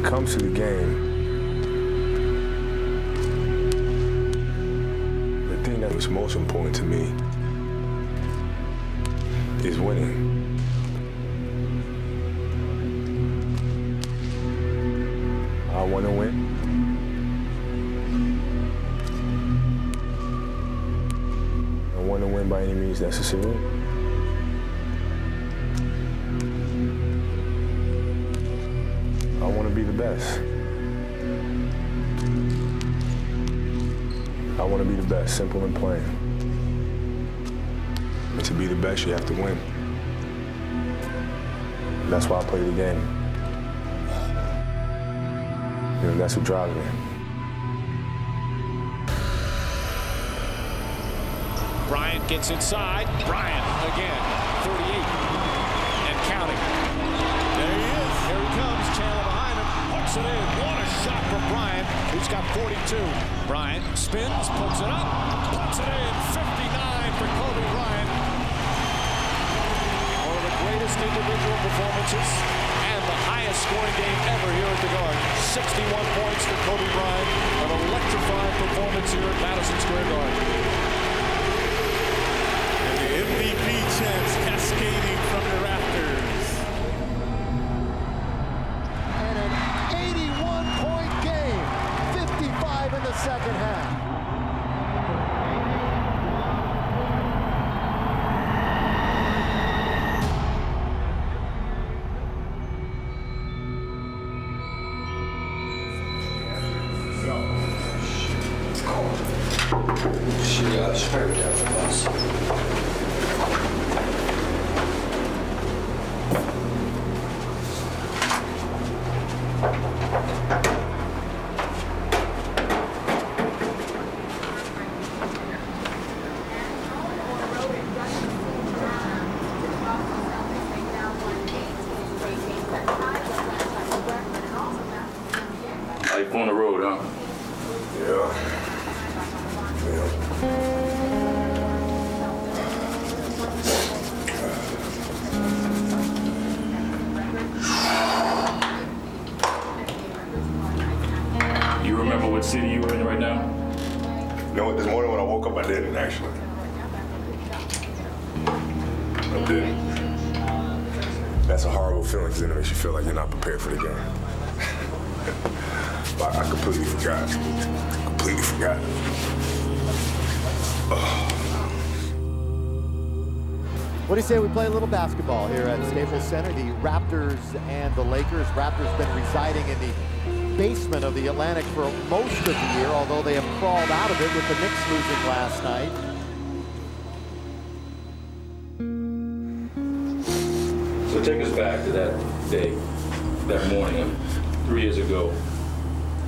it comes to the game, the thing that was most important to me is winning. I want to win. I want to win by any means necessary. I want to be the best. I want to be the best, simple and plain. And to be the best, you have to win. That's why I play the game. You know, that's what drives me. Bryant gets inside. Bryant again, 38 and counting. There he is. Here he comes. Chandler behind him. Hooks it in. What a shot from Bryant, who's got 42. Bryant spins, puts it up, puts it in. 59 for Kobe Bryant. One of the greatest individual performances and the highest scoring game ever here at the Garden. 61 points for Kobe Bryant. An electrifying performance here at Madison Square Garden. MVP chants cascading from the Raptors. And an 81-point game, 55 in the second half. She sprayed that for us. Life on the road, huh? Yeah. You remember what city you were in right now? You know what, this morning when I woke up, I didn't actually. I didn't. That's a horrible feeling because it makes you feel like you're not prepared for the game. But I completely forgot. Completely forgot. What do you say we play a little basketball here at Staples Center? The Raptors and the Lakers. Raptors been residing in the basement of the Atlantic for most of the year, although they have crawled out of it with the Knicks losing last night. So take us back to that day, that morning, 3 years ago,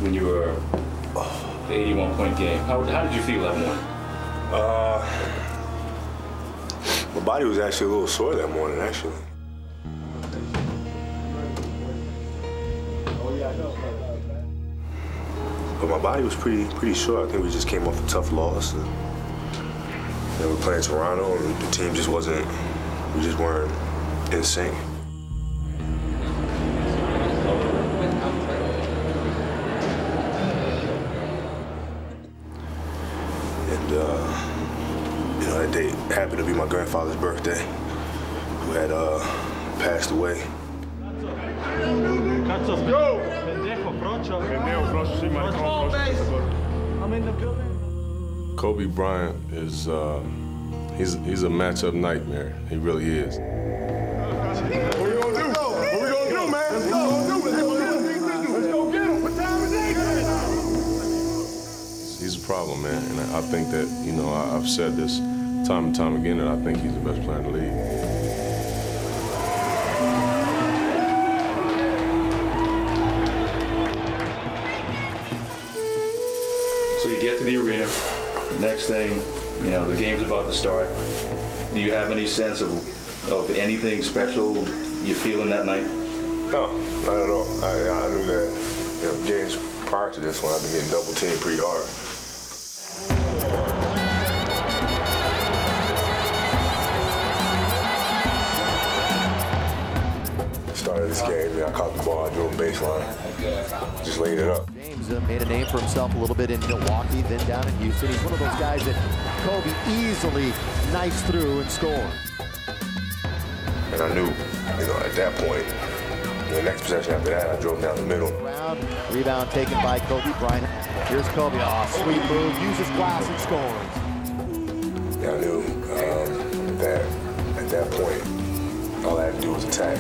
when you were the 81-point game. How did you feel that morning? My body was actually a little sore that morning, actually. But my body was pretty sore. I think we just came off a tough loss. And we're playing Toronto, and the team just wasn't, we just weren't in sync. And, you know, that day happened to be my grandfather's birthday, who had passed away. Kobe Bryant is he's a matchup nightmare. He really is. What we gonna do? What we gonna do, man? Let's go get him. What time is it? He's a problem, man, and I think that, you know, I've said this time and time again that I think he's the best player in the league. So you get to the arena. Next thing, you know, the game's about to start. Do you have any sense of anything special you're feeling that night? No, not at all. I knew that, you know, games prior to this one, I've been getting double teamed pretty hard. Started this game, Yeah, I caught the ball, I drove baseline, just laid it up. James made a name for himself a little bit in Milwaukee, then down in Houston. He's one of those guys that Kobe easily knifes through and scores. And I knew, at that point, the next possession after that, I drove down the middle. Rebound taken by Kobe Bryant. Here's Kobe. Oh, sweet move. Uses glass and scores. Yeah, I knew that at that point, all I had to do was attack.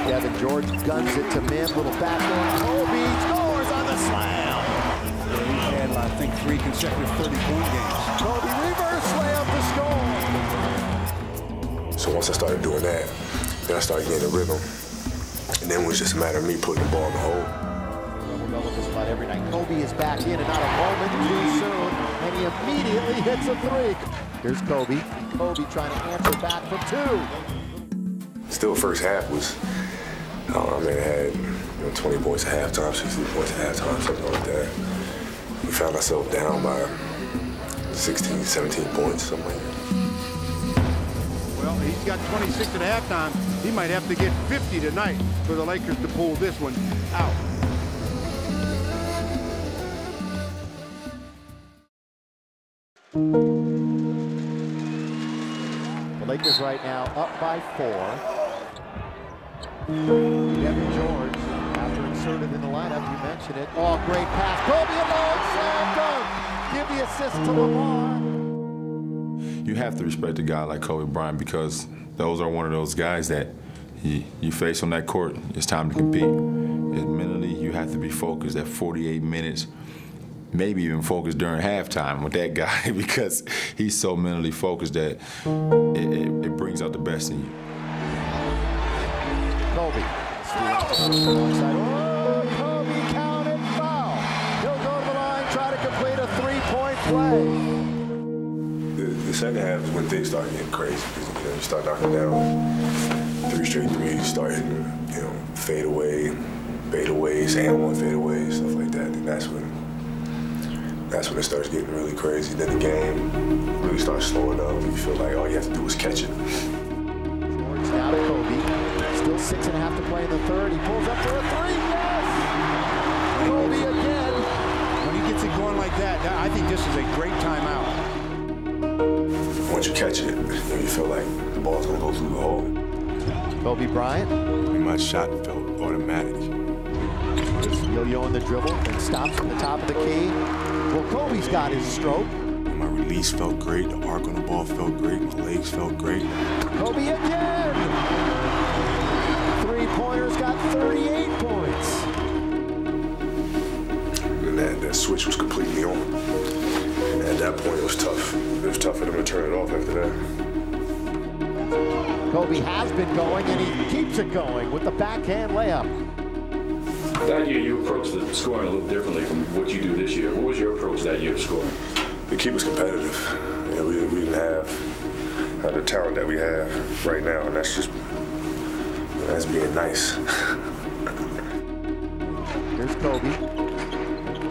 Kevin George guns it to Mim. Little backdoor. Kobe scores on the slam. He's had, I think, 3 consecutive 30-point games. Kobe reverse layup to score. So once I started doing that, then I started getting a rhythm. And then it was just a matter of me putting the ball in the hole. Double just about every night. Kobe is back in and not a moment too soon. And he immediately hits a 3. Here's Kobe. Kobe trying to answer back from 2. Still, first half was, I had 20 points at halftime, 16 points at halftime, something like that. We found ourselves down by 16, 17 points, something like that. Well, he's got 26 at halftime. He might have to get 50 tonight for the Lakers to pull this one out. The Lakers right now up by 4. Kevin George, after inserted in the lineup, you mentioned it. Oh, great pass. Kobe alone, slam dunk. Give the assist to Lamar. You have to respect a guy like Kobe Bryant because those are one of those guys that you face on that court, it's time to compete. And mentally, you have to be focused at 48 minutes, maybe even focused during halftime with that guy because he's so mentally focused that it brings out the best in you. Kobe. Oh, Kobe counted foul. He'll go to the line, try to complete a 3-point play. The second half is when things start getting crazy. You start knocking down 3 straight threes, you start hitting, fade away, and one fade away, stuff like that. And that's when it starts getting really crazy. Then the game really starts slowing up. You feel like all you have to do is catch it. George down to Kobe. Still 6.5 to play in the third. He pulls up for a 3. Yes! Kobe again. When he gets it going like that, I think this is a great timeout. Once you catch it, you feel like the ball's gonna go through the hole. Kobe Bryant. And my shot felt automatic. Just yo-yoing the dribble and stops from the top of the key. Well, Kobe's got his stroke. My release felt great. The arc on the ball felt great. My legs felt great. Kobe again. 3-pointers got 38 points. And that switch was completely on. And at that point, it was tough. It was tough for them to turn it off after that. Kobe has been going, and he keeps it going with the backhand layup. That year, you approached the scoring a little differently from what you do this year. What was your approach that year to scoring? To keep us competitive. We didn't have the talent that we have right now, and that's being nice. Here's Kobe.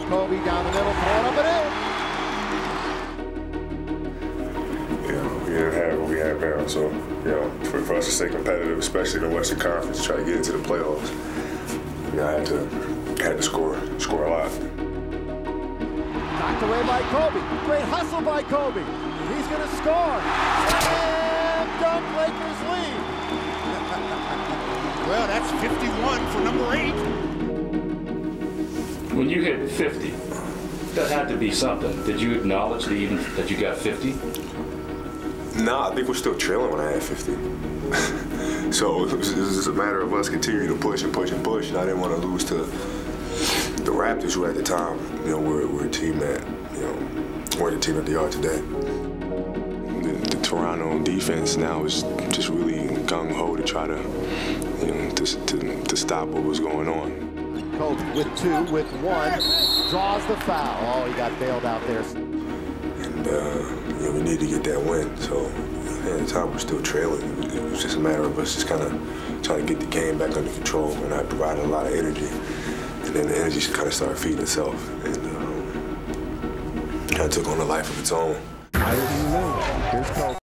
Kobe down the middle, throwing up and We didn't have what we have now, so for us to stay competitive, especially in the Western Conference, to try to get into the playoffs, I had to score a lot. knocked away by Kobe. Great hustle by Kobe. He's going to score. Slam dunk, Lakers lead. Well, that's 51 for number 8. When you hit 50, that had to be something. Did you acknowledge that you got 50? No, I think we're still trailing when I had 50. So it was just a matter of us continuing to push and push and push. And I didn't want to lose to the Raptors, who at the time, were a team that, weren't the team that they are today. The Toronto defense now is just really gung-ho to try to, to stop what was going on. Kobe with 2, with 1, draws the foul. Oh, he got bailed out there. And we need to get that win. So at the time, we're still trailing. It was just a matter of us just kind of trying to get the game back under control. And I provided a lot of energy. And then the energy just kind of started feeding itself. And it took on a life of its own. Here's Kobe.